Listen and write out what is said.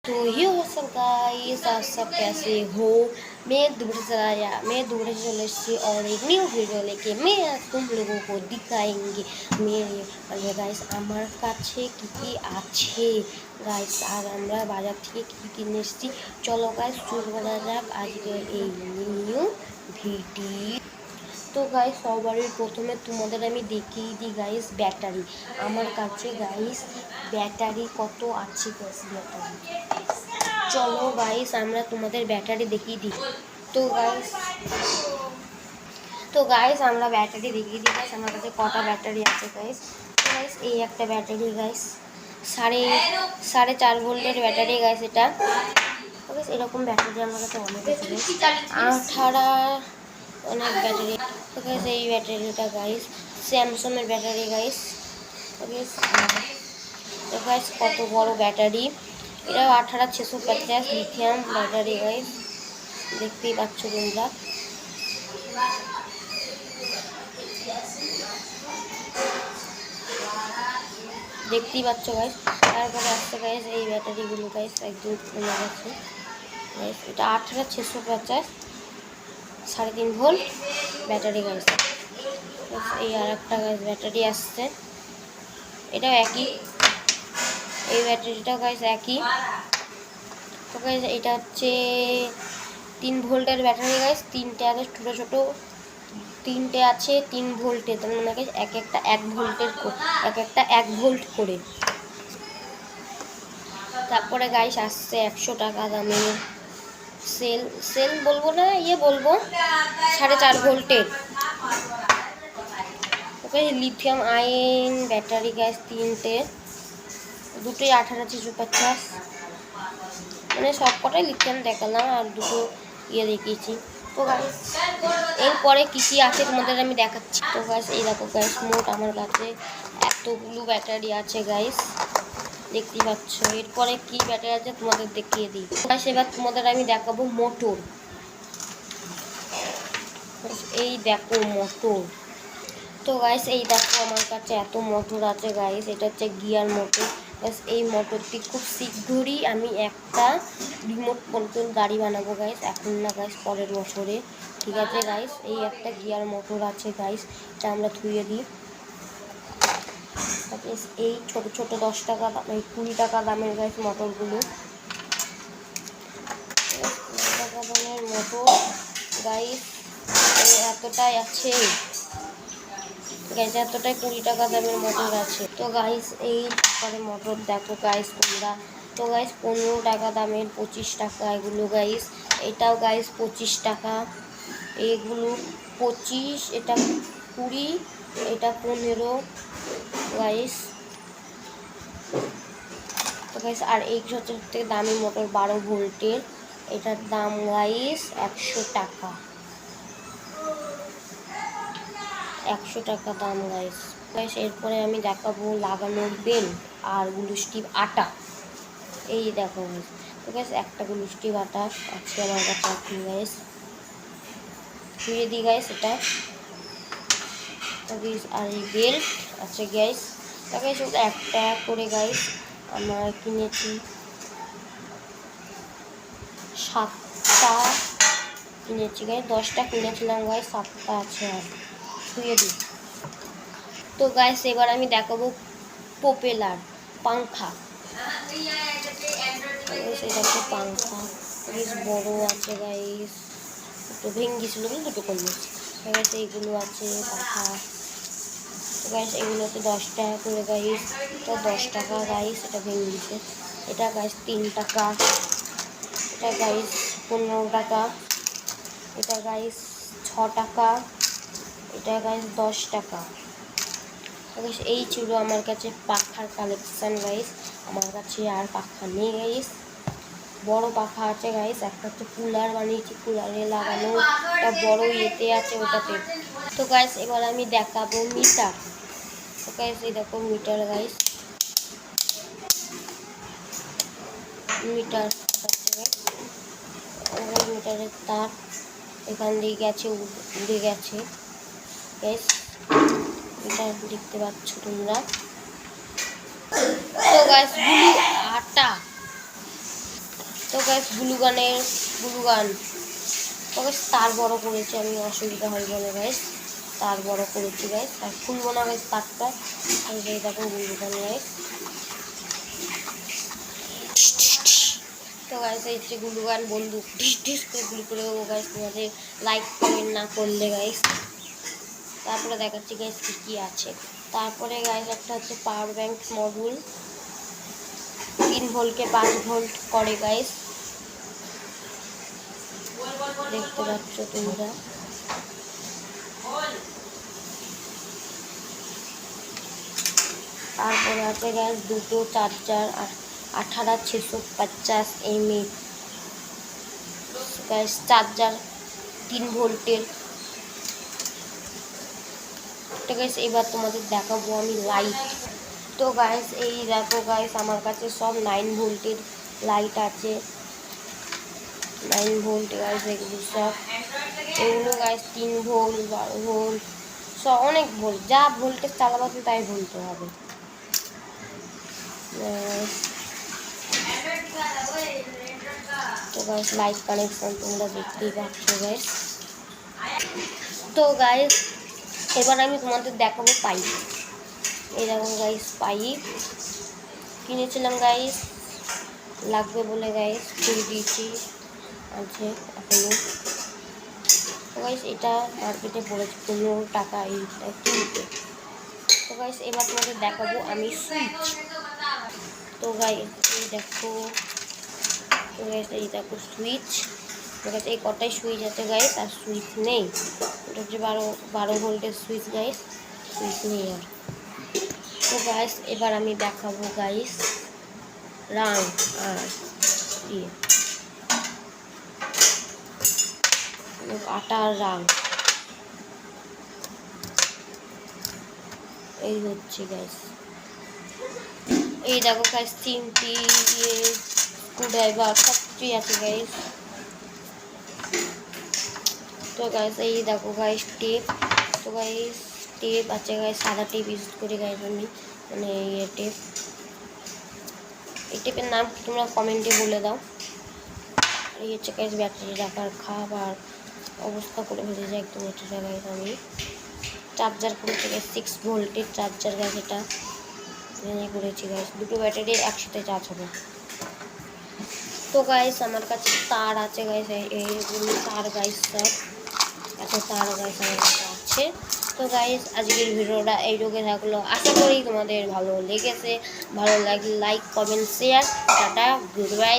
तो ये WhatsApp guys, आप सब कैसे हो। मैं दूर से चले एসেছি और एक নিউ ভিডিও लेके मैं आज तुम लोगों को दिखाएंगे मेरे মানে গাইস আমার কাছে কি কি আছে গাইস। আর আমরা বাজার থেকে কি কি কিনে এসেছি চলো গাইস শুরু করা যাক আজকের এই নিউ ভিডিও। তো গাইস সবার প্রথমে তোমাদের আমি দেখিয়ে দিই গাইস ব্যাটারি আমার কাছে গাইস ব্যাটারি কত আছে গাইস ব্যাটারি। চলো গাইস আমরা তোমাদের ব্যাটারি দেখিয়ে দিই। তো গাইস আমরা ব্যাটারি দেখিয়ে দিই গাইস আমার কাছে কটা ব্যাটারি আছে গাইস। তো গাইস এই একটা ব্যাটারি গাইস সাড়ে 4 ভোল্টের ব্যাটারি গাইস এটা। তো গাইস এরকম ব্যাটারি আমার কাছে অনেক আছে গাইস 18 অনেক ব্যাটারি। তো গাইস এই ব্যাটারিটা গাইস স্যামসাংয়ের ব্যাটারি গাইস। তো গাইস কত বড় ব্যাটারি, এটা 18650 লিথিয়াম ব্যাটারি গাইস, দেখতেই পাচ্ছ তোমরা। দেখতেই পাচ্ছ গাইস। তারপরে আসছে গাইস এই ব্যাটারিগুলো গাইস একদম কমে গেছে গাইস, এটা 18650 3.5 ভোল্ট ব্যাটারি গাইস। এই আর একটা গাইস ব্যাটারি আসছে, এটাও একই, এই ব্যাটারিটা গাইস একই। তো গাইস এটা হচ্ছে 3 ভোল্টের ব্যাটারি গাইস, তিনটে আছে ছোটো ছোটো, তিনটে আছে 3 ভোল্টের, তার মানে গাইস এক একটা 1 ভোল্ট করে। তারপরে গাইস আসছে 100 টাকা দামের সেল বলবো না বলবো 4.5 ভোল্টের। ওকে লিথিয়াম আয়ন ব্যাটারি গাইস তিনটে, দুটোই 18650, মানে সব কটাই লিথিয়াম দেখালাম আর দুটো দেখিয়েছি। তো গাইস এরপরে কী কী আছে তোমাদের আমি দেখাচ্ছি। তো গাইস এই দেখো গাইস মোট আমার কাছে এতগুলো ব্যাটারি আছে গাইস, দেখতেই পাচ্ছ। এরপরে কি ব্যাটারি আছে তোমাদের দেখিয়ে দিই গাইস। এবার তোমাদের আমি দেখাবো মোটর। এই দেখো মোটর। তো গাইস এই দেখো আমার কাছে এত মোটর আছে গাইস, এটা হচ্ছে গিয়ার মোটর গাইস। এই মোটরটি খুব শীঘ্রই আমি একটা রিমোট কন্ট্রোল গাড়ি বানাবো গাইস, এখন না গাইস পরের বছরে, ঠিক আছে গাইস। এই একটা গিয়ার মোটর আছে গাইস, এটা আমরা ধুয়ে দিই। এই ছোট ছোট 10 টাকা 20 টাকা দামের গাইস মোটরগুলো, 20 টাকা দামের মোটর গাইস এতটাই আছে গাইস, এতটাই 20 টাকা দামের মোটর আছে। তো গাইস এই পরে মোটর দেখো গাইস তোমরা। তো গাইস 15 টাকা দামের 25 টাকা এগুলো গাইস, এটাও গাইস 25 টাকা, এগুলো 25, এটা 20, এটা 15 গাইস। তো গাইস আর এই সবচেয়ে থেকে দামি মোটর 12 ভোল্টের, এটার দাম গাইস 100 টাকা, 100 টাকা দাম গাইস। গাইস এরপরে আমি দেখাবো লাগানোর বেল আর গ্লু স্টিক আটা। এই দেখো গাইস। তো গাইস একটা গ্লু স্টিক আটা আছে আমার কাছে এখন গাইস, ধুয়ে দিই গাইস এটা। তো গাইস আর এই বেল্ট আছে গাইস। তো গাইস একটা করে গাইস আমরা কিনেছি 7টা কিনেছি গাইস, 10টা কিনেছিলাম গাইস, 7টা আছে আর ধুয়ে দিই। তো গাইস এবার আমি দেখাবো প্রপেলার পাংখা। এটা হচ্ছে পাংখা বেশ বড় আছে গাইস, দুটো ভেঙেছিল কিন্তু দুটো কমিয়েছি গাইস। এইগুলো আছে পাখা। তো গাইস এগুলো হচ্ছে 10 টাকা করে গাইস, এটা 10 টাকা গাইস, এটা ভেঙে দিচ্ছে। এটা গাইস 3 টাকা, এটা গাইস 15 টাকা, এটা গাইস 6 টাকা, এটা গাইস 10 টাকা। গাইস এই ছিল আমার কাছে পাখার কালেকশন গাইস, আমার কাছে আর পাখা নেই গাইস, বড় পাখা আছে গাইস। একটা হচ্ছে কুলার বানিয়েছি, কুলারে লাগানো একটা বড় ইয়েতে আছে ওটাতে। তো গাইস এবার আমি দেখাবো মিটার। তো গাইস এই দেখো মিটার গাইস, মিটার মিটারের তার এখান দিয়ে গেছে, উড়ে গেছে গাইস, এটা দেখতে পাচ্ছ তোমরা। তো গাইস গুলো আটা তো গাইস গ্লুগান তো গাইস তার বড় করেছি আমি, অসুবিধা হয় বলে গাইস তার বড় করেছি গাইস। আর খুলবো না গাইস তারটা, এই দেখো গ্লুগান গাইস। তো গাইস এই যে গ্লুগান বন্দুক টিস করে গুলি করে ও গাইস, তোমাদের লাইক কমেন্ট না করলে গাইস। তারপরে দেখাচ্ছি গাইস কী কী আছে। তারপরে গাইস একটা হচ্ছে পাওয়ার ব্যাংক মডিউল, 3 ভোল্টকে 5 ভোল্ট করে গাইস, দেখতে পাচ্ছ তোমরা। তারপরে আছে গাইস দুটো চার্জার 18650 mAh গাইস, চার্জার 3 ভোল্টের। তো গাইস এবার তোমাদের দেখাবো আমি লাইট। তো গাইস এই দেখো গাইস আমার কাছে সব 9 ভোল্টের লাইট আছে, 9 ভোল্ট গাইস এগুলো সব। এগুলো গাইস 3 ভোল্ট 12 ভোল্ট সব অনেক ভোল্ট, যা ভোল্টেজ চালাবাতে তাই বলতে হবে। তো গাইস লাইট কানেকশন তোমরা দেখতেই পাচ্ছ গাইস। তো গাইস এবার আমি তোমাদের দেখাবো পাইপ। এই দেখো গাইস পাইপ কিনেছিলাম গাইস, লাগবে বলে গাইস কিনে দিয়েছি, আছে এখনো। তো গাইস এটা মার্কেটে পড়েছে 15 টাকা এইটা কিনতে। তো গাইস এবার তোমাদের দেখাবো আমি সুইচ। তো গাইস এই দেখো, তো গাইস এই দেখো সুইচ। তো গাইস এই কটাই সুইচ আছে গাইস, আর সুইচ নেই। এটা হচ্ছে 12 ভোল্টের সুইচ গাইস, সুইচ নেই আর। তো গাইস এবার আমি দেখাবো গাইস রাং আর দিয়ে আটার রাং। এই হচ্ছে গাইস, এই দেখো গাইস চিমটি দিয়ে স্ক্রুড্রাইভার সব কিছুই আছে গাইস। তো গাইস এই দেখো গাইস টেপ। তো গাইস টেপ আছে গাইস, সাদা টেপ ইউজ করি গাইস আমি, মানে এই টেপ। এই টেপের নাম কি তোমরা কমেন্টে বলে দাও। এই হচ্ছে গাইস ব্যাটারি রাখার খাবার অবস্থা করে ফেলে যায় একদম এটা গাইস আমি। চার্জার করেছি গাইস 6 ভোল্টের চার্জার গাইস, এটা এনে করেছি গাইস, দুটো ব্যাটারি একসাথে চার্জ হবে। তো গাইস আমার কাছে তার আছে গাইস, এইগুলো তার গাইস সব এত তার গাইস আমার কাছে আছে। তো গাইস আজকের ভিডিওটা এইটুকু থাকলো, আশা করি তোমাদের ভালো লেগেছে। ভালো লাগলে like comment share, tata good bye.